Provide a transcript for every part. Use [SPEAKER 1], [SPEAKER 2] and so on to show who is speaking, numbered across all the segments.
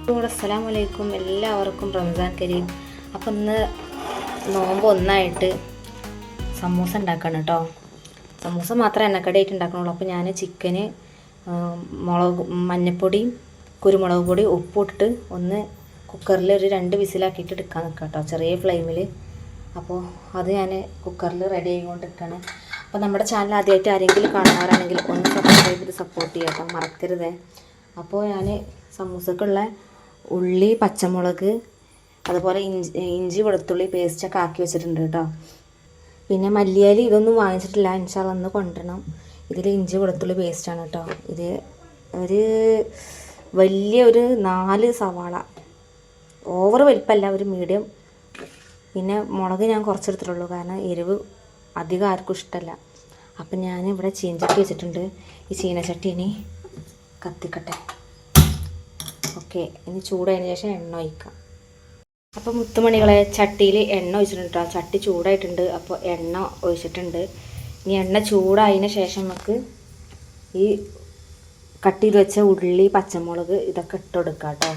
[SPEAKER 1] അസ്സലാമു അലൈക്കും, എല്ലാവർക്കും റംസാൻ കരീം. അപ്പം ഇന്ന് നോമ്പ് ഒന്നായിട്ട് സമൂസ ഉണ്ടാക്കണം കേട്ടോ. സമൂസ മാത്രമേ എണ്ണക്കടിയായിട്ട് ഉണ്ടാക്കണുള്ളൂ. അപ്പോൾ ഞാൻ ചിക്കന് മഞ്ഞൾപ്പൊടിയും കുരുമുളക് പൊടി ഉപ്പിട്ടിട്ട് ഒന്ന് കുക്കറിൽ ഒരു 2 വിസിലാക്കിയിട്ട് എടുക്കാൻ നിൽക്കാം കേട്ടോ, ചെറിയ ഫ്ലെയിമിൽ. അപ്പോൾ അത് ഞാൻ കുക്കറിൽ റെഡി ആയിക്കൊണ്ടിരിക്കുകയാണ്. അപ്പോൾ നമ്മുടെ ചാനൽ ആദ്യമായിട്ട് ആരെങ്കിലും കാണാറാണെങ്കിൽ ഒന്ന് സബ്സ്ക്രൈബ് ചെയ്ത് സപ്പോർട്ട് ചെയ്യാം കേട്ടോ, മറക്കരുതേ. അപ്പോൾ ഞാൻ സമൂസക്കുള്ള ഉള്ളി, പച്ചമുളക്, അതുപോലെ ഇഞ്ചി വെളുത്തുള്ളി പേസ്റ്റൊക്കെ ആക്കി വെച്ചിട്ടുണ്ട് കേട്ടോ. പിന്നെ മല്ലിയില ഇതൊന്നും വാങ്ങിച്ചിട്ടില്ല, ഇൻഷാ അല്ലാഹ് ഒന്ന് കൊണ്ടുവരണം. ഇതിൽ ഇഞ്ചി വെളുത്തുള്ളി പേസ്റ്റാണ് കേട്ടോ. ഇത് ഒരു 4 സവാള, ഓവർ വലിപ്പമല്ല, ഒരു മീഡിയം. പിന്നെ മുളക് ഞാൻ കുറച്ചെടുത്തിട്ടുള്ളൂ, കാരണം എരിവ് അധികം ആർക്കും ഇഷ്ടമല്ല. അപ്പം ഞാനിവിടെ ചീനച്ചട്ടി വെച്ചിട്ടുണ്ട്. ഈ ചീനച്ചട്ടി ഇനി കത്തിക്കട്ടെ. ഓക്കെ, ഇനി ചൂടായതിന് ശേഷം എണ്ണ ഒഴിക്കാം. അപ്പോൾ മുത്തുമണികളെ, ചട്ടിയിൽ എണ്ണ ഒഴിച്ചിട്ടുണ്ട് കേട്ടോ. ചട്ടി ചൂടായിട്ടുണ്ട്. അപ്പോൾ എണ്ണ ഒഴിച്ചിട്ടുണ്ട്. ഇനി എണ്ണ ചൂടായതിന് ശേഷം നമുക്ക് ഈ കട്ട് ചെയ്ത് വെച്ച ഉള്ളി, പച്ചമുളക് ഇതൊക്കെ ഇട്ട് കൊടുക്കാം കേട്ടോ.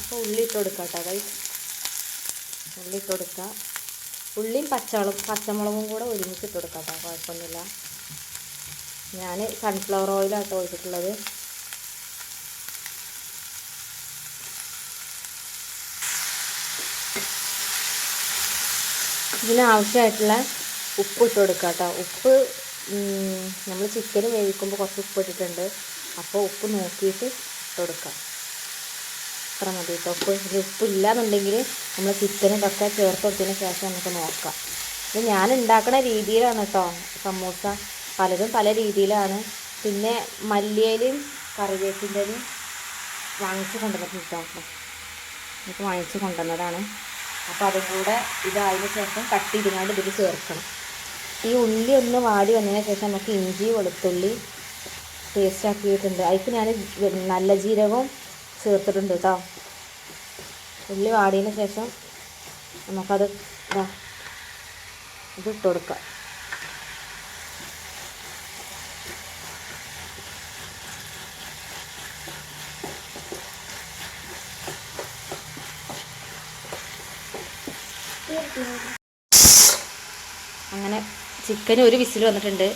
[SPEAKER 1] അപ്പോൾ ഉള്ളി ഇട്ട് കൊടുക്കാം കേട്ടോ ഗൈസ്. ഉള്ളി ഇട്ട് കൊടുക്കുക. ഉള്ളിയും പച്ചമുളകും കൂടെ ഒരുമിച്ച് ഇട്ട് കൊടുക്കാം കേട്ടോ, കുഴപ്പമൊന്നുമില്ല. ഞാൻ സൺഫ്ലവർ ഓയിലാണ് ഒഴിച്ചിട്ടുള്ളത്. ഇതിനാവശ്യമായിട്ടുള്ള ഉപ്പ് ഇട്ട് കൊടുക്കുക കേട്ടോ. ഉപ്പ് നമ്മൾ ചിക്കൻ വേവിക്കുമ്പോൾ കുറച്ച് ഉപ്പ് ഇട്ടിട്ടുണ്ട്. അപ്പോൾ ഉപ്പ് നോക്കിയിട്ട് ഇട്ട് കൊടുക്കുക. അത്ര മതി കേട്ടോ. ഉപ്പില്ല എന്നുണ്ടെങ്കിൽ നമ്മൾ ചിക്കനൊക്കെ ചേർത്ത് കൊടുത്തതിന് ശേഷം നമുക്ക് നോക്കാം. ഇത് ഞാൻ ഉണ്ടാക്കുന്ന രീതിയിലാണ് കേട്ടോ സമൂസ. പലതും പല രീതിയിലാണ്. പിന്നെ മല്ലിയിലയും കറിവേപ്പിൻ്റെയും വാങ്ങിച്ച് കൊണ്ടുവന്നിട്ടാണ്, എനിക്ക് വാങ്ങിച്ച് കൊണ്ടുവന്നതാണ്. അപ്പോൾ അതും കൂടെ ഇതായതിനു ശേഷം കട്ട് ചെയ്തുകൊണ്ട് ഇതിൽ ചേർക്കണം. ഈ ഉള്ളി ഒന്ന് വാടി വന്നതിന് ശേഷം നമുക്ക് ഇഞ്ചി വെളുത്തുള്ളി പേസ്റ്റ് ആക്കിയിട്ടുണ്ട്. അതിക്ക് ഞാൻ നല്ല ജീരകവും ചേർത്തിട്ടുണ്ട് കേട്ടോ. ഉള്ളി വാടിയതിന് ശേഷം നമുക്കത് ഇതിട്ട് കൊടുക്കാം. അങ്ങനെ ചിക്കന് ഒരു വിസിൽ വന്നിട്ടുണ്ട്.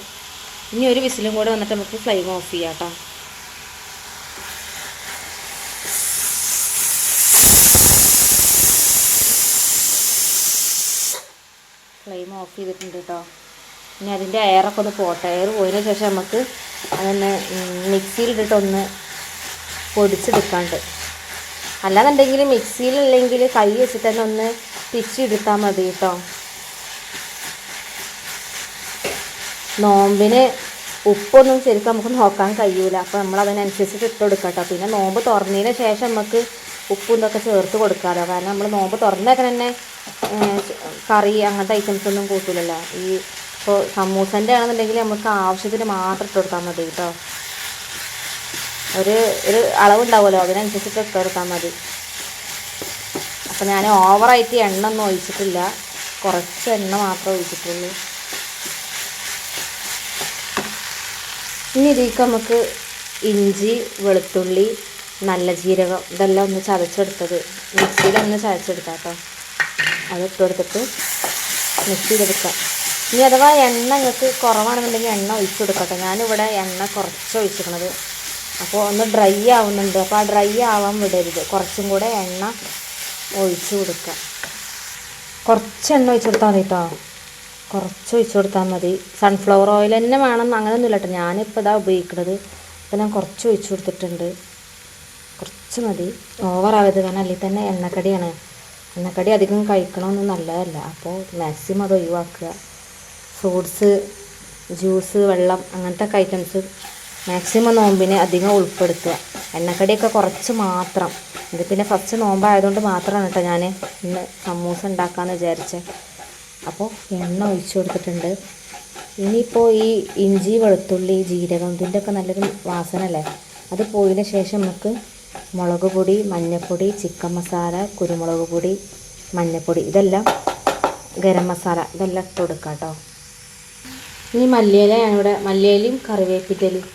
[SPEAKER 1] ഇനി ഒരു വിസിലും കൂടെ വന്നിട്ട് നമുക്ക് ഫ്ലെയിം ഓഫ് ചെയ്യാം കേട്ടോ. ഫ്ലെയിം ഓഫ് ചെയ്തിട്ടുണ്ട് കേട്ടോ. ഇനി അതിൻ്റെ എയറൊക്കെ ഒന്ന് പോട്ടെ. എയർ പോയതിന് ശേഷം നമുക്ക് അതൊന്ന് മിക്സിയിലിട്ടിട്ടൊന്ന് പൊടിച്ചെടുക്കാണ്ട്. അല്ലാന്നുണ്ടെങ്കിൽ മിക്സിയിലില്ലെങ്കിൽ കൈ വെച്ചിട്ട് തന്നെ ഒന്ന് പിച്ചെടുത്താൽ മതി കേട്ടോ. നോമ്പിന് ഉപ്പൊന്നും ശരിക്കും നമുക്ക് നോക്കാൻ കഴിയൂല. അപ്പോൾ നമ്മളതിനനുസരിച്ചിട്ട് ഇട്ട് കൊടുക്കാം കേട്ടോ. പിന്നെ നോമ്പ് തുറന്നതിന് ശേഷം നമുക്ക് ഉപ്പും ഇതൊക്കെ ചേർത്ത് കൊടുക്കാമല്ലോ. കാരണം നമ്മൾ നോമ്പ് തുറന്നേക്കാൻ തന്നെ കറി അങ്ങനത്തെ ഐറ്റംസ് ഒന്നും കൂട്ടില്ലല്ലോ. ഇപ്പോൾ സമൂസൻ്റെ ആണെന്നുണ്ടെങ്കിൽ നമുക്ക് ആവശ്യത്തിന് മാത്രം ഇട്ട് കൊടുത്താൽ മതി കേട്ടോ. ഒരു അളവുണ്ടാവുമല്ലോ, അതിനനുസരിച്ചിട്ട് ഇട്ട് കൊടുത്താൽ മതി. അപ്പോൾ ഞാൻ ഓവറായിട്ട് എണ്ണ ഒന്നും ഒഴിച്ചിട്ടില്ല, കുറച്ച് എണ്ണ മാത്രമേ ഒഴിച്ചിട്ടുള്ളൂ. ഇനി ഇതിലേക്ക് നമുക്ക് ഇഞ്ചി, വെളുത്തുള്ളി, നല്ല ജീരകം ഇതെല്ലാം ഒന്ന് ചതച്ചെടുത്തത് മിക്സിയിലൊന്ന് ചതച്ചെടുക്കാം കേട്ടോ. അതിട്ട് കൊടുത്തിട്ട് മിക്സ് ചെയ്തെടുക്കാം. ഇനി അഥവാ എണ്ണ നിങ്ങൾക്ക് കുറവാണെന്നുണ്ടെങ്കിൽ എണ്ണ ഒഴിച്ചു കൊടുക്കട്ടെ. ഞാനിവിടെ എണ്ണ കുറച്ച് ഒഴിച്ചിരിക്കണത്. അപ്പോൾ ഒന്ന് ഡ്രൈ ആവുന്നുണ്ട്. അപ്പോൾ ആ ഡ്രൈ ആവാൻ വിടരുത്, കുറച്ചും കൂടെ എണ്ണ ഒഴിച്ചു കൊടുക്കുക. കുറച്ച് എണ്ണ ഒഴിച്ചു കൊടുത്താൽ മതി കേട്ടോ, കുറച്ച് ഒഴിച്ചു കൊടുത്താൽ മതി. സൺഫ്ലവർ ഓയിൽ തന്നെ വേണം അങ്ങനെയൊന്നുമില്ല കേട്ടോ. ഞാനിപ്പോൾ ഇതാ ഉപയോഗിക്കുന്നത്. അപ്പോൾ ഞാൻ കുറച്ച് ഒഴിച്ചു കൊടുത്തിട്ടുണ്ട്, കുറച്ച് മതി, ഓവറാവരുത്. കാരണം അല്ലെങ്കിൽ തന്നെ എണ്ണക്കടിയാണ്. എണ്ണക്കടി അധികം കഴിക്കണമെന്നും നല്ലതല്ല. അപ്പോൾ മാക്സിമം അത് ഒഴിവാക്കുക. ഫ്രൂട്ട്സ്, ജ്യൂസ്, വെള്ളം അങ്ങനത്തെ ഐറ്റംസ് മാക്സിമം നോമ്പിനെ അധികം ഉൾപ്പെടുത്തുക. എണ്ണക്കടിയൊക്കെ കുറച്ച് മാത്രം. ഇത് പിന്നെ ഫസ്റ്റ് നോമ്പായതുകൊണ്ട് മാത്രമാണ് കേട്ടോ ഞാൻ ഇന്ന് സമൂസ ഉണ്ടാക്കാമെന്ന് വിചാരിച്ചത്. അപ്പോൾ എണ്ണ ഒഴിച്ചു കൊടുത്തിട്ടുണ്ട്. ഇനിയിപ്പോൾ ഈ ഇഞ്ചി, വെളുത്തുള്ളി, ജീരകം ഇതിൻ്റെയൊക്കെ നല്ലൊരു വാസന അല്ലേ, അത് പോയതിന് ശേഷം നമുക്ക് മുളക് പൊടി, മഞ്ഞൾപ്പൊടി, ചിക്കൻ മസാല, കുരുമുളക് പൊടി, മഞ്ഞൾപ്പൊടി, ഇതെല്ലാം ഗരം മസാല ഇതെല്ലാം ഇട്ട് കൊടുക്കാം കേട്ടോ. ഇനി മല്ലിയില, ഞാനിവിടെ മല്ലിയിലയും കറിവേപ്പിൻ്റെലും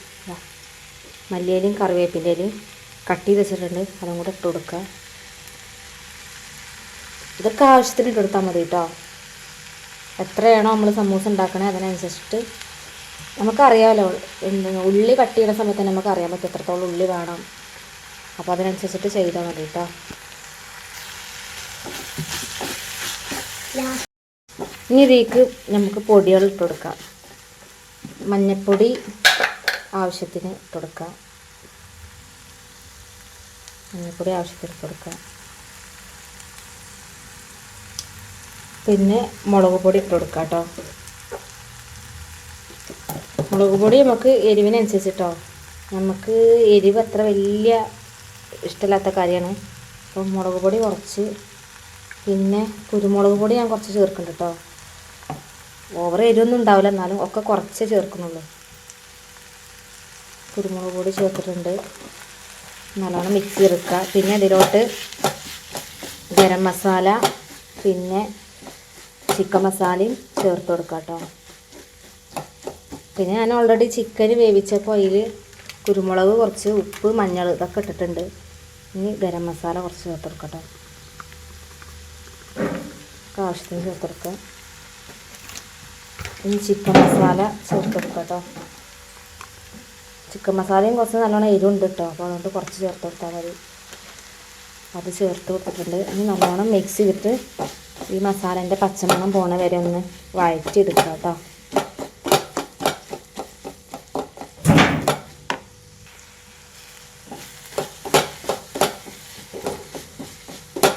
[SPEAKER 1] മല്ലിയിലയും കറിവേപ്പിൻ്റെലും കട്ട് ചെയ്ത് വെച്ചിട്ടുണ്ട്, അതും കൂടെ ഇട്ട് കൊടുക്കുക. ഇതൊക്കെ ആവശ്യത്തിന് ഇട്ട് കൊടുത്താൽ മതി കേട്ടോ. എത്രയാണോ നമ്മൾ സമൂസ ഉണ്ടാക്കണേ അതിനനുസരിച്ചിട്ട് നമുക്കറിയാമല്ലോ. ഉള്ളി കട്ട് ചെയ്യുന്ന സമയത്ത് തന്നെ നമുക്ക് അറിയാൻ പറ്റും എത്രത്തോളം ഉള്ളി വേണം. അപ്പോൾ അതിനനുസരിച്ചിട്ട് ചെയ്താൽ മതി കേട്ടോ. ഇനി ഇതിലേക്ക് നമുക്ക് പൊടികൾ ഇട്ട് കൊടുക്കാം. മഞ്ഞൾപ്പൊടി ആവശ്യത്തിന് ഇട്ട് കൊടുക്കാം. മഞ്ഞൾപ്പൊടി ആവശ്യത്തിന് ഇട്ട് കൊടുക്കാം. പിന്നെ മുളക് പൊടി ഇട്ട് കൊടുക്കാം കേട്ടോ. മുളക് പൊടി നമുക്ക് എരിവിനനുസരിച്ചിട്ടോ. നമുക്ക് എരിവ് അത്ര വലിയ ഇഷ്ടമില്ലാത്ത കാര്യമാണ്. അപ്പം മുളക് പൊടി കുറച്ച്, പിന്നെ കുരുമുളക് പൊടി ഞാൻ കുറച്ച് ചേർക്കുന്നുണ്ട് കേട്ടോ. ഓവർ എരിവൊന്നും ഉണ്ടാവില്ല, എന്നാലും ഒക്കെ കുറച്ച് ചേർക്കുന്നുള്ളൂ. കുരുമുളക് പൊടി ചേർത്തിട്ടുണ്ട്. നല്ലോണം മിക്സ് ചെയ്തെടുക്കുക. പിന്നെ അതിലോട്ട് ഗരം മസാല പിന്നെ ചിക്കൻ മസാലയും ചേർത്ത് കൊടുക്കുക കേട്ടോ. പിന്നെ ഞാൻ ഓൾറെഡി ചിക്കൻ വേവിച്ചപ്പോൾ അതിൽ കുരുമുളക് കുറച്ച്, ഉപ്പ്, മഞ്ഞൾ ഇതൊക്കെ ഇട്ടിട്ടുണ്ട്. ഇനി ഗരം മസാല കുറച്ച് ചേർത്ത് കൊടുക്കട്ടോ. ആവശ്യത്തിന് ചേർത്ത് കൊടുക്കുക. ഇനി ചിക്കൻ മസാല ചേർത്ത് കൊടുക്കുക കേട്ടോ. ചിക്കൻ മസാലയും കുറച്ച് നല്ലോണം എരിവുണ്ട് കേട്ടോ, അപ്പോൾ അതുകൊണ്ട് കുറച്ച് ചേർത്ത് കൊടുത്താൽ മതി. അത് ചേർത്ത് കൊടുത്തിട്ടുണ്ട്. ഇനി നല്ലോണം മിക്സ് ചെയ്തിട്ട് ഈ മസാലേൻ്റെ പച്ചമണം പോണ വരെ ഒന്ന് വഴറ്റിയെടുക്കുക കേട്ടോ.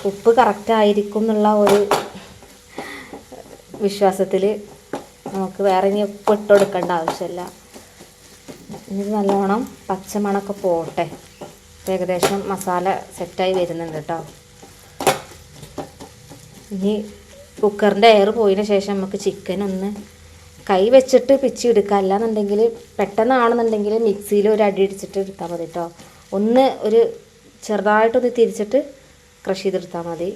[SPEAKER 1] ഉപ്പ് കറക്റ്റായിരിക്കും എന്നുള്ള ഒരു വിശ്വാസത്തിൽ നമുക്ക് വേറെ ഇനി ഉപ്പ് ഇട്ട് കൊടുക്കേണ്ട ആവശ്യമില്ല. ഇനി നല്ലോണം പച്ചമണമൊക്കെ പോട്ടെ. ഏകദേശം മസാല സെറ്റായി വരുന്നുണ്ട് കേട്ടോ. ഇനി കുക്കറിൻ്റെ എയർ പോയതിന് ശേഷം നമുക്ക് ചിക്കൻ ഒന്ന് കൈ വെച്ചിട്ട് പിച്ചി എടുക്കുക. അല്ലാന്നുണ്ടെങ്കിൽ പെട്ടെന്നാണെന്നുണ്ടെങ്കിൽ മിക്സിയിൽ ഒരു അടി അടിച്ചിട്ട് എടുത്താൽ മതി കേട്ടോ. ഒന്ന് ഒരു ചെറുതായിട്ടൊന്ന് തിരിച്ചിട്ട് ക്രഷ് ചെയ്തെടുത്താൽ മതി.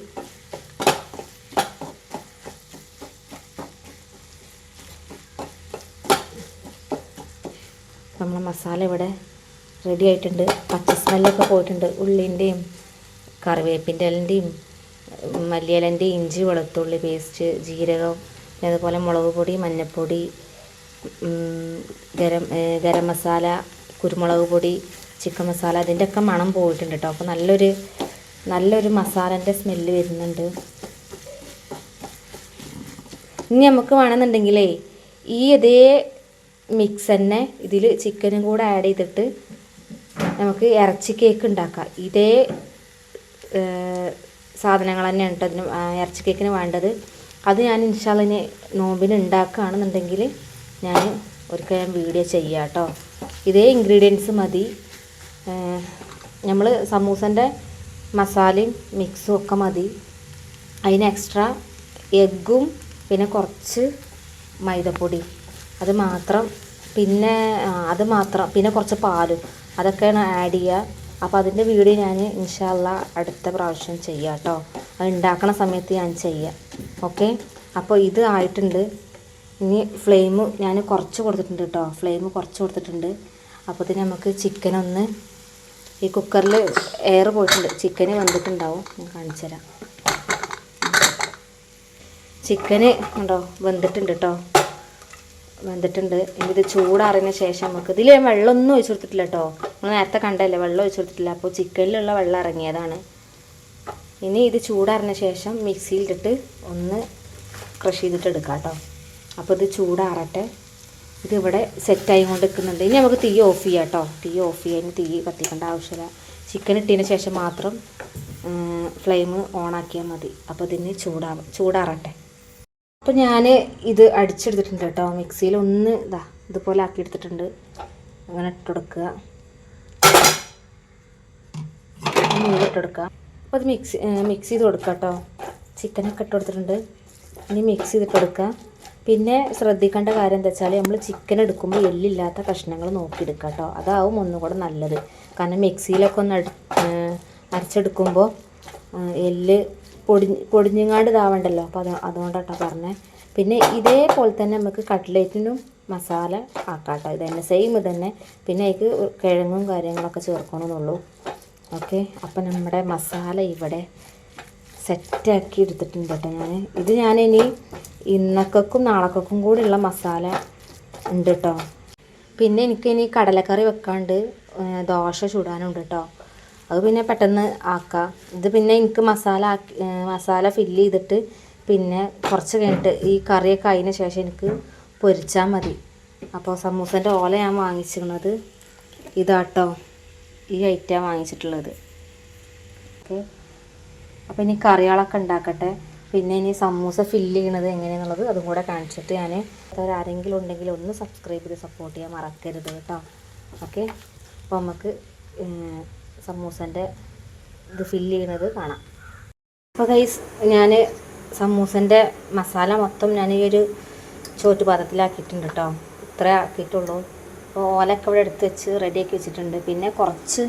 [SPEAKER 1] നമ്മളെ മസാല ഇവിടെ റെഡി ആയിട്ടുണ്ട്. പച്ച സ്മെല്ലൊക്കെ പോയിട്ടുണ്ട്. ഉള്ളിൻ്റെയും കറിവേപ്പിൻ്റെ ഇലൻ്റെയും മല്ലിയിലൻ്റെയും ഇഞ്ചി വെളുത്തുള്ളി പേസ്റ്റ്, ജീരകം, അതുപോലെ മുളക് പൊടി, മഞ്ഞൾപ്പൊടി, ഗരം മസാല, കുരുമുളക് പൊടി, ചിക്കൻ മസാല, അതിൻ്റെയൊക്കെ മണം പോയിട്ടുണ്ട് കേട്ടോ. അപ്പോൾ നല്ലൊരു മസാലേൻ്റെ സ്മെല്ല് വരുന്നുണ്ട്. ഇനി നമുക്ക് വേണമെന്നുണ്ടെങ്കിലേ ഇതേ മിക്സ് തന്നെ ഇതിൽ ചിക്കനും കൂടെ ആഡ് ചെയ്തിട്ട് നമുക്ക് ഇറച്ചി കേക്ക് ഉണ്ടാക്കാം. ഇതേ സാധനങ്ങൾ തന്നെയാണ് കേട്ടോ അതിന് ഇറച്ചി കേക്കിന് വേണ്ടത്. അത് ഞാൻ ഇൻഷാല്ല നോമ്പിന് ഉണ്ടാക്കുകയാണെന്നുണ്ടെങ്കിൽ ഞാൻ ഒരിക്കൽ വീഡിയോ ചെയ്യാം കേട്ടോ. ഇതേ ഇൻഗ്രീഡിയൻസ് മതി. നമ്മൾ സമൂസൻ്റെ മസാലയും മിക്സും ഒക്കെ മതി. അതിന് എക്സ്ട്രാ എഗ്ഗും പിന്നെ കുറച്ച് മൈദപ്പൊടി അത് മാത്രം, പിന്നെ കുറച്ച് പാലും അതൊക്കെയാണ് ആഡ് ചെയ്യുക. അപ്പോൾ അതിൻ്റെ വീഡിയോ ഞാൻ ഇൻഷാല്ല അടുത്ത പ്രാവശ്യം ചെയ്യാം കേട്ടോ. അത് ഉണ്ടാക്കണ സമയത്ത് ഞാൻ ചെയ്യാം. ഓക്കെ, അപ്പോൾ ഇത് ആയിട്ടുണ്ട്. ഇനി ഫ്ലെയിം ഞാൻ കുറച്ച് കൊടുത്തിട്ടുണ്ട് കേട്ടോ. ഫ്ലെയിം കുറച്ച് കൊടുത്തിട്ടുണ്ട്. അപ്പോൾ ഇതിന് നമുക്ക് ചിക്കനൊന്ന്, ഈ കുക്കറിൽ എയർ പോയിട്ടുണ്ട്, ചിക്കന് വെന്തിട്ടുണ്ടാവും. ഞാൻ കാണിച്ചു തരാം. ചിക്കന് ഉണ്ടോ വെന്തിട്ടുണ്ട് കേട്ടോ, വെന്തിട്ടുണ്ട്. ഇനി ഇത് ചൂടാറിന് ശേഷം നമുക്ക് ഇതിൽ വെള്ളമൊന്നും ഒഴിച്ചു കൊടുത്തിട്ടില്ല കേട്ടോ. നമ്മൾ നേരത്തെ കണ്ടല്ലേ വെള്ളം ഒഴിച്ചു കൊടുത്തിട്ടില്ല. അപ്പോൾ ചിക്കനിലുള്ള വെള്ളം ഇറങ്ങിയതാണ്. ഇനി ഇത് ചൂടാറിന് ശേഷം മിക്സിയിലിട്ടിട്ട് ഒന്ന് ക്രഷ് ചെയ്തിട്ട് എടുക്കാം കേട്ടോ. അപ്പോൾ ഇത് ചൂടാറട്ടെ. ഇതിവിടെ സെറ്റായി കൊണ്ട് നിൽക്കുന്നുണ്ട്. ഇനി നമുക്ക് തീ ഓഫ് ചെയ്യാം കേട്ടോ. തീ ഓഫ് ചെയ്യാൻ തീ കത്തിക്കേണ്ട ആവശ്യമില്ല. ചിക്കൻ ഇട്ടതിന് ശേഷം മാത്രം ഫ്ലെയിം ഓണാക്കിയാൽ മതി. അപ്പോൾ ഇതിന് ചൂടാറട്ടെ. അപ്പോൾ ഞാൻ ഇത് അടിച്ചെടുത്തിട്ടുണ്ട് കേട്ടോ. മിക്സിയിൽ ഒന്ന് ഇതുപോലെ ആക്കി എടുത്തിട്ടുണ്ട്. അങ്ങനെ ഇട്ടെടുക്കുക, ഇട്ടെടുക്കുക. അപ്പോൾ അത് മിക്സ് ചെയ്ത് കൊടുക്കുക കേട്ടോ. ചിക്കനൊക്കെ ഇട്ട് കൊടുത്തിട്ടുണ്ട്. ഇനി മിക്സ് ചെയ്തിട്ടെടുക്കുക. പിന്നെ ശ്രദ്ധിക്കേണ്ട കാര്യം എന്താ വെച്ചാൽ നമ്മൾ ചിക്കൻ എടുക്കുമ്പോൾ എല്ലില്ലാത്ത കഷ്ണങ്ങൾ നോക്കിയെടുക്കുക കേട്ടോ. അതാവും ഒന്നുകൂടെ നല്ലത്. കാരണം മിക്സിയിലൊക്കെ ഒന്ന് അരച്ചെടുക്കുമ്പോൾ എല്ല് പൊടിഞ്ഞങ്ങാണ്ട് ഇതാവണ്ടല്ലോ. അപ്പോൾ അതുകൊണ്ടാട്ടോ പറഞ്ഞത്. പിന്നെ ഇതേപോലെ തന്നെ നമുക്ക് കട്ട്ലേറ്റിനും മസാല ആക്കാട്ടോ. ഇത് തന്നെ സെയിം ഇത് തന്നെ. പിന്നെ അതിക്ക് കിഴങ്ങും കാര്യങ്ങളൊക്കെ ചേർക്കണമെന്നുള്ളൂ. ഓക്കെ, അപ്പം നമ്മുടെ മസാല ഇവിടെ സെറ്റാക്കി എടുത്തിട്ടുണ്ട് കേട്ടോ. ഞാനിനി ഇന്നക്കും നാളേക്കും കൂടിയുള്ള മസാല ഉണ്ട് കേട്ടോ. പിന്നെ എനിക്കിനി കടലക്കറി വെക്കാണ്ട് ദോശ ചുടാനുണ്ട് കേട്ടോ. അത് പിന്നെ പെട്ടെന്ന് ആക്കാം. ഇത് പിന്നെ എനിക്ക് മസാല ഫില്ല് ചെയ്തിട്ട് പിന്നെ കുറച്ച് കഴിഞ്ഞിട്ട് ഈ കറിയൊക്കെ അതിന് ശേഷം എനിക്ക് പൊരിച്ചാൽ മതി. അപ്പോൾ സമൂസൻ്റെ ഓല ഞാൻ വാങ്ങിച്ചിരുന്നത് ഇതാട്ടോ, ഈ ഐറ്റമാണ് വാങ്ങിച്ചിട്ടുള്ളത്. ഓക്കെ, അപ്പോൾ ഇനി കറികളൊക്കെ ഉണ്ടാക്കട്ടെ. പിന്നെ ഇനി സമൂസ ഫില്ല് ചെയ്യണത് എങ്ങനെയാണെന്നുള്ളത് അതും കൂടെ കാണിച്ചിട്ട് ഞാൻ ആരെങ്കിലും ഉണ്ടെങ്കിൽ ഒന്ന് സബ്സ്ക്രൈബ് ചെയ്ത് സപ്പോർട്ട് ചെയ്യാൻ മറക്കരുത് കേട്ടോ. ഓക്കെ, അപ്പോൾ നമുക്ക് സമൂസൻ്റെ ഇത് ഫില്ല് ചെയ്യണത് കാണാം. അപ്പോൾ ഗൈസ്, ഞാൻ സമൂസൻ്റെ മസാല മൊത്തം ഞാൻ ഈ ഒരു ചോറ്റുപാത്രത്തിലാക്കിയിട്ടുണ്ട് കേട്ടോ. ഇത്ര ആക്കിയിട്ടുള്ളൂ. അപ്പോൾ ഓലൊക്കെ ഇവിടെ എടുത്ത് വെച്ച് റെഡിയാക്കി വെച്ചിട്ടുണ്ട്. പിന്നെ കുറച്ച്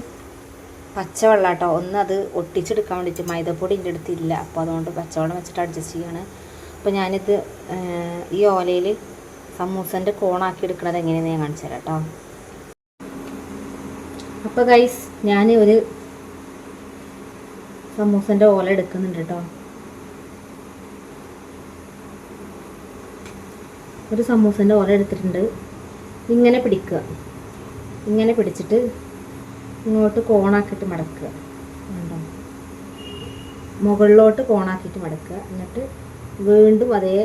[SPEAKER 1] പച്ചവെള്ളം കേട്ടോ, ഒന്ന് അത് ഒട്ടിച്ചെടുക്കാൻ വേണ്ടിയിട്ട് മൈദപ്പൊടി എൻ്റെ അടുത്തില്ല. അപ്പോൾ അതുകൊണ്ട് പച്ചവെള്ളം വെച്ചിട്ട് അഡ്ജസ്റ്റ് ചെയ്യാണ്. അപ്പോൾ ഞാനിത് ഈ ഓലയിൽ സമൂസൻ്റെ കോണാക്കി എടുക്കുന്നത് എങ്ങനെയാണെന്ന് ഞാൻ കാണിച്ചു തരാം കേട്ടോ. അപ്പോൾ ഗൈസ്, ഞാൻ ഒരു സമൂസൻ്റെ ഓല എടുക്കുന്നുണ്ട് കേട്ടോ. ഒരു സമൂസൻ്റെ ഓല എടുത്തിട്ടുണ്ട്. ഇങ്ങനെ പിടിക്കുക, ഇങ്ങനെ പിടിച്ചിട്ട് ഇങ്ങോട്ട് കോണാക്കിയിട്ട് മടക്കുക. കണ്ടോ, മുകളിലോട്ട് കോണാക്കിയിട്ട് മടക്കുക. എന്നിട്ട് വീണ്ടും അതേ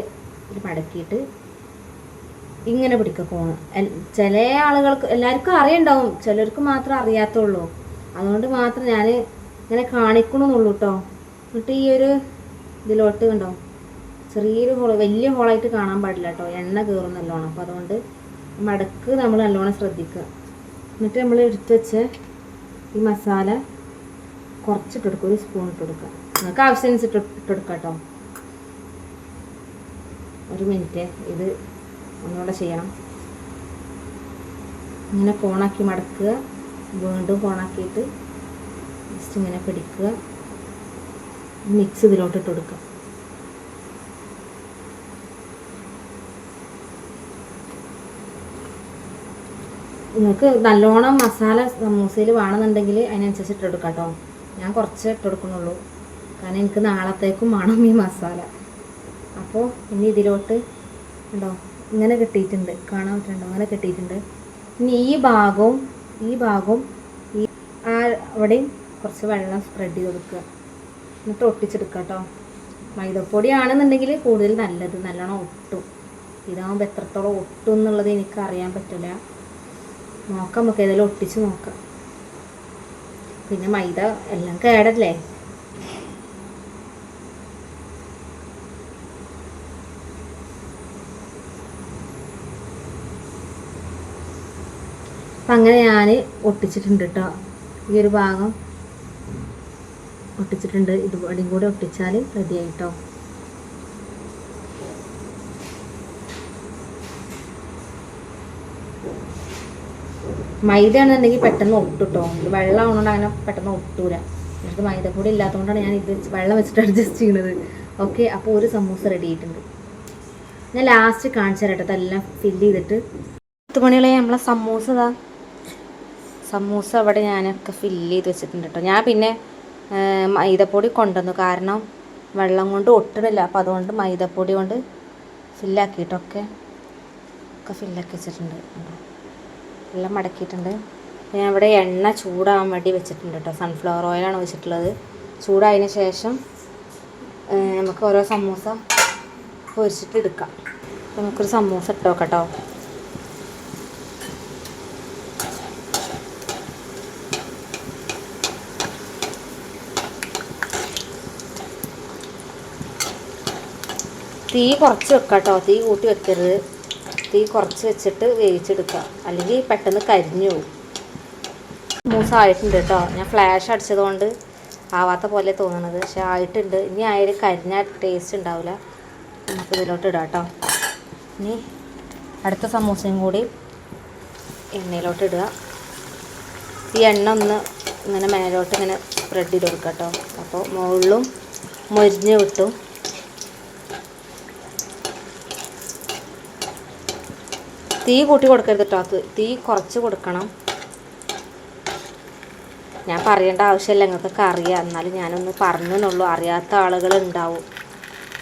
[SPEAKER 1] മടക്കിയിട്ട് ഇങ്ങനെ പിടിക്കുക കോണ്. ചില ആളുകൾക്ക് എല്ലാവർക്കും അറിയണ്ടാവും, ചിലർക്ക് മാത്രം അറിയാത്തുള്ളൂ. അതുകൊണ്ട് മാത്രം ഞാൻ ഇങ്ങനെ കാണിക്കണമെന്നുള്ളൂ കേട്ടോ. എന്നിട്ട് ഈ ഒരു ഇതിലോട്ട് കണ്ടോ, ചെറിയൊരു ഹോൾ, വലിയ ഹോളായിട്ട് കാണാൻ പാടില്ല കേട്ടോ, എണ്ണ കയറും നല്ലോണം. അപ്പോൾ അതുകൊണ്ട് മടക്ക് നമ്മൾ നല്ലോണം ശ്രദ്ധിക്കുക. എന്നിട്ട് നമ്മൾ എടുത്ത് വെച്ച് ഈ മസാല കുറച്ചിട്ടെടുക്കുക, ഒരു സ്പൂൺ ഇട്ടെടുക്കുക. നിങ്ങൾക്ക് ആവശ്യമനുസരിച്ച് ഇട്ടെടുക്കുക കേട്ടോ. ഒരു മിനിറ്റ് ഇത് ഒന്നുകൂടെ ചെയ്യണം. ഇങ്ങനെ കോണാക്കി മടക്കുക, വീണ്ടും കോണാക്കിയിട്ട് ജസ്റ്റ് ഇങ്ങനെ പിടിക്കുക, മിക്സ് ഇതിലോട്ട് ഇട്ട് കൊടുക്കുക. നിങ്ങൾക്ക് നല്ലോണം മസാല സമൂസയിൽ വേണമെന്നുണ്ടെങ്കിൽ അതിനനുസരിച്ച് ഇട്ടെടുക്കാം കേട്ടോ. ഞാൻ കുറച്ച് ഇട്ടെടുക്കുന്നുള്ളൂ, കാരണം എനിക്ക് നാളത്തേക്കും വേണം ഈ മസാല. അപ്പോൾ ഇനി ഇതിലോട്ട് ഉണ്ടോ ഇങ്ങനെ കെട്ടിയിട്ടുണ്ട്, കാണാൻ പറ്റുന്നുണ്ടോ, അങ്ങനെ കെട്ടിയിട്ടുണ്ട്. ഇനി ഈ ഭാഗവും ഈ അവിടെയും കുറച്ച് വെള്ളം സ്പ്രെഡ് ചെയ്ത് കൊടുക്കുക, എന്നിട്ട് ഒട്ടിച്ചെടുക്കുക കേട്ടോ. മൈദപ്പൊടി ആണെന്നുണ്ടെങ്കിൽ കൂടുതൽ നല്ലത്, നല്ലോണം ഒട്ടും. ഇതാകുമ്പോൾ എത്രത്തോളം ഒട്ടും എന്നുള്ളത് എനിക്ക് അറിയാൻ പറ്റില്ല. നോക്കാം, നമുക്ക് ഏതെങ്കിലും ഒട്ടിച്ച് നോക്കാം. പിന്നെ മൈദ എല്ലാം കേടല്ലേ. അപ്പം അങ്ങനെ ഞാൻ ഒട്ടിച്ചിട്ടുണ്ട് കേട്ടോ. ഈ ഒരു ഭാഗം ഒട്ടിച്ചിട്ടുണ്ട്. ഇതുപോലെയും കൂടെ ഒട്ടിച്ചാൽ റെഡി ആയിട്ടോ. മൈദ ആണെന്നുണ്ടെങ്കിൽ പെട്ടെന്ന് ഒട്ടുട്ടോ. വെള്ളം ആവുന്നതുകൊണ്ട് അങ്ങനെ പെട്ടെന്ന് ഒട്ടൂല. എനിക്ക് മൈദപ്പൊടി ഇല്ലാത്തതുകൊണ്ടാണ് ഞാൻ ഇത് വെള്ളം വെച്ചിട്ട് അഡ്ജസ്റ്റ് ചെയ്യുന്നത്. ഓക്കെ, അപ്പോൾ ഒരു സമൂസ റെഡി ആയിട്ടുണ്ട്. ഞാൻ ലാസ്റ്റ് കാണിച്ചു തരട്ടെ, അതെല്ലാം ഫില്ല് ചെയ്തിട്ട്. 10 മണികളെ നമ്മളെ സമൂസ അവിടെ ഞാനൊക്കെ ഫില്ല് ചെയ്ത് വെച്ചിട്ടുണ്ട് കേട്ടോ. ഞാൻ പിന്നെ മൈദപ്പൊടി കൊണ്ടുവന്നു, കാരണം വെള്ളം കൊണ്ട് ഒട്ടണില്ല. അപ്പോൾ അതുകൊണ്ട് മൈദപ്പൊടി കൊണ്ട് ഫില്ലാക്കിയിട്ടൊക്കെ ഫില്ലാക്കി വെച്ചിട്ടുണ്ട്. എല്ലാം മടക്കിയിട്ടുണ്ട്. ഞാൻ ഇവിടെ എണ്ണ ചൂടാകാൻ വേണ്ടി വെച്ചിട്ടുണ്ട് കേട്ടോ. സൺഫ്ലവർ ഓയിലാണ് വെച്ചിട്ടുള്ളത്. ചൂടായതിന് ശേഷം നമുക്ക് ഓരോ സമൂസ പൊരിച്ചിട്ട് എടുക്കാം. അപ്പോൾ നമുക്കൊരു സമൂസ ഇട്ട് നോക്കാം കേട്ടോ. തീ കുറച്ച് വെക്കാം കേട്ടോ, തീ കൂട്ടി വെക്കരുത്. തീ കുറച്ച് വെച്ചിട്ട് വേവിച്ചെടുക്കുക, അല്ലെങ്കിൽ പെട്ടെന്ന് കരിഞ്ഞു പോകും. സമൂസ ആയിട്ടുണ്ട് കേട്ടോ. ഞാൻ ഫ്ലാഷ് അടിച്ചതുകൊണ്ട് ആവാത്ത പോലെ തോന്നുന്നത്, പക്ഷെ ആയിട്ടുണ്ട്. ഇനി ആയാലും കരിഞ്ഞ ടേസ്റ്റ് ഉണ്ടാവില്ല. നമുക്ക് ഇതിലോട്ട് ഇടാം കേട്ടോ. ഇനി അടുത്ത സമൂസയും കൂടി എണ്ണയിലോട്ട് ഇടുക. ഈ എണ്ണ ഒന്ന് ഇങ്ങനെ മേലോട്ട് ഇങ്ങനെ സ്പ്രെഡ് ചെയ്ത് കൊടുക്കുക കേട്ടോ. അപ്പോൾ മുകളിലും മൊരിഞ്ഞ് കിട്ടും. തീ കൂട്ടി കൊടുക്കരുത് കേട്ടോ, തീ കുറച്ച് കൊടുക്കണം. ഞാൻ പറയേണ്ട ആവശ്യമില്ല, നിങ്ങൾക്കൊക്കെ അറിയാം. എന്നാലും ഞാനൊന്ന് പറഞ്ഞെന്നുള്ളൂ. അറിയാത്ത ആളുകൾ ഉണ്ടാവും,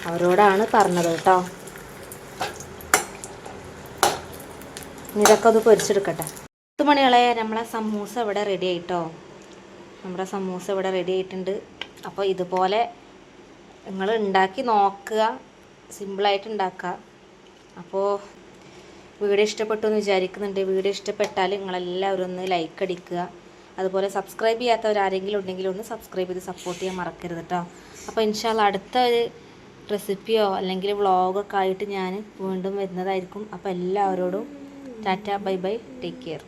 [SPEAKER 1] അവരോടാണ് പറഞ്ഞത് കേട്ടോ. ഇതൊക്കെ ഒന്ന് പൊരിച്ചെടുക്കട്ടെ. 10 മണികളെ നമ്മളെ സമൂസ ഇവിടെ റെഡി ആയിട്ടോ. നമ്മുടെ സമൂസ ഇവിടെ റെഡി ആയിട്ടുണ്ട്. അപ്പോൾ ഇതുപോലെ നിങ്ങൾ ഉണ്ടാക്കി നോക്കുക, സിമ്പിളായിട്ട് ഉണ്ടാക്കുക. അപ്പോൾ വീഡിയോ ഇഷ്ടപ്പെട്ടു എന്ന് വിചാരിക്കുന്നുണ്ട്. വീഡിയോ ഇഷ്ടപ്പെട്ടാൽ നിങ്ങളെല്ലാവരും ഒന്ന് ലൈക്ക് അടിക്കുക. അതുപോലെ സബ്സ്ക്രൈബ് ചെയ്യാത്തവരാരെങ്കിലും ഉണ്ടെങ്കിൽ ഒന്ന് സബ്സ്ക്രൈബ് ചെയ്ത് സപ്പോർട്ട് ചെയ്യാൻ മറക്കരുത് കേട്ടോ. അപ്പോൾ ഇൻഷാ അല്ലാ അടുത്ത ഒരു റെസിപ്പിയോ അല്ലെങ്കിൽ വ്ളോഗൊക്കെ ആയിട്ട് ഞാൻ വീണ്ടും വരുന്നതായിരിക്കും. അപ്പോൾ എല്ലാവരോടും Tata, bye bye, take care.